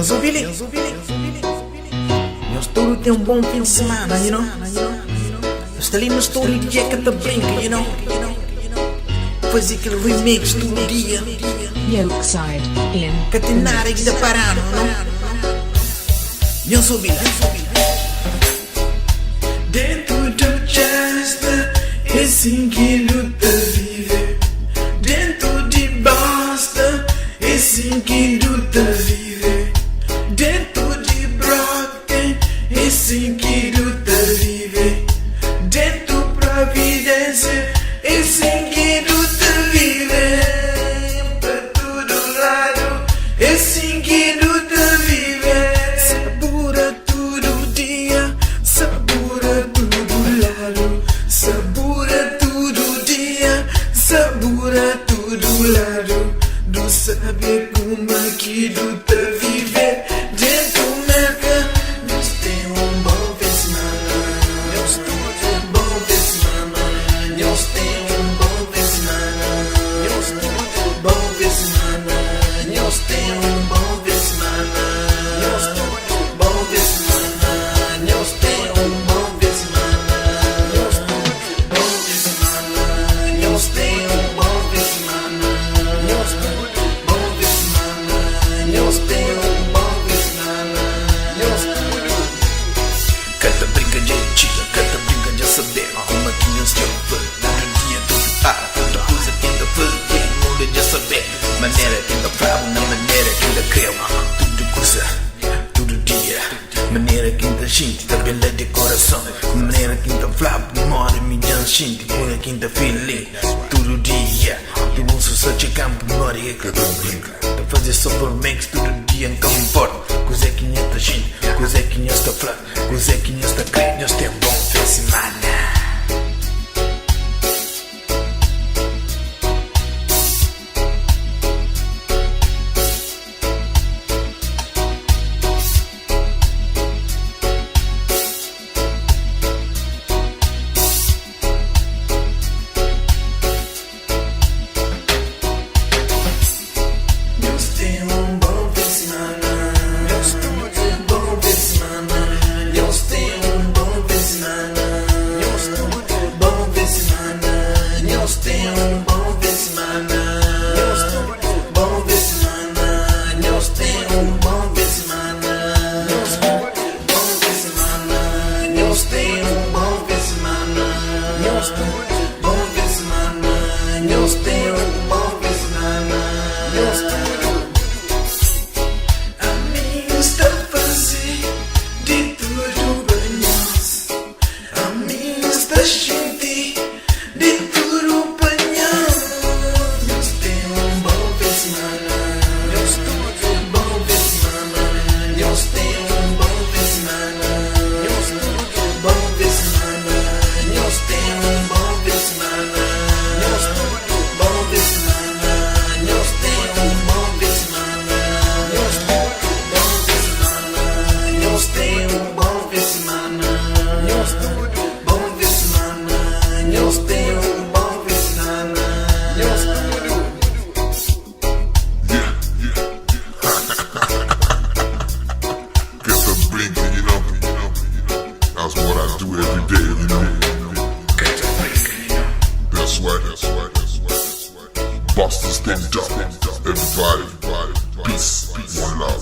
Meus ouvintes, meus touro tem bom fim de semana, you know. Eu estou ali no story de Jack at the Brink, you know. Faz aquele remix todo dia. Yolkside in Catenara e da Parano, não? Meus ouvintes, dentro do jazz, é assim que luta vive. Dentro de Boston, é assim que luta vive. Dentro de Brockton, é assim que luta vive. Dentro Providência, é assim que luta vive. Pra todo lado, é assim que luta vive. Sabura todo dia, sabura todo lado. Sabura todo dia, sabura todo lado. Do saber como aqui luta viver. Dentro do mercado, nós temos bom fim de semana. Nós temos bom fim de semana. Nós temos bom fim de semana. Nós temos bom fim de semana. Nós temos bom fim de semana. Nós temos bom fim de semana. Nós temos bom fim de semana. Nós temos bom fim de semana. Nós temos bom fim de semana. Nós temos bom fim de semana. Nós temos bom fim de semana. Nós temos. Canta brinca de chica, canta brinca de saber como é que nós estamos. Todo dia, toda coisa que ainda fazer, muda de saber. Maneira que ainda falo, na maneira que ainda creu. Tudo coisa, todo dia. Maneira que ainda gente, tá bela de coração. Maneira que ainda falo, mora minha gente. Por aqui ainda feeling, todo dia. Tu não só só campo, mora e canta brinca. Tá fazer só por mix, todo dia em comfort. Coisa que ainda tá gente, coisa que ainda está flat. Coisa que ainda está crente, nós temos bom fim de semana. Nós temos um bom fim de semana. Nós temos um bom fim de semana. Nós temos um bom fim de semana. Nós temos um bom fim de semana. Nós temos um bom fim de semana. Nós temos um bom fim de semana. Nós temos um bom fim de semana. Nós temos um bom fim de semana. Nós temos um bom fim de semana. Nós temos um bom fim de semana. Nós temos amigos da fazer de tudo banhos. Amigos da gente de tudo banhos. Nós temos um bom fim de semana. Nós temos um bom fim de semana. Nós temos um bom fim de semana. Nós temos um bom fim de semana. Nós temos um bom fim de semana. Nós temos um bom fim de semana. Nós temos um bom fim de semana. Nós temos um bom fim de semana. Nós temos um bom fim de semana. Nós temos um bom fim de semana. Nós temos. Get the blinking, you know. That's what I do every day, you know. That's right. Boston stand up. Everybody, peace, one love.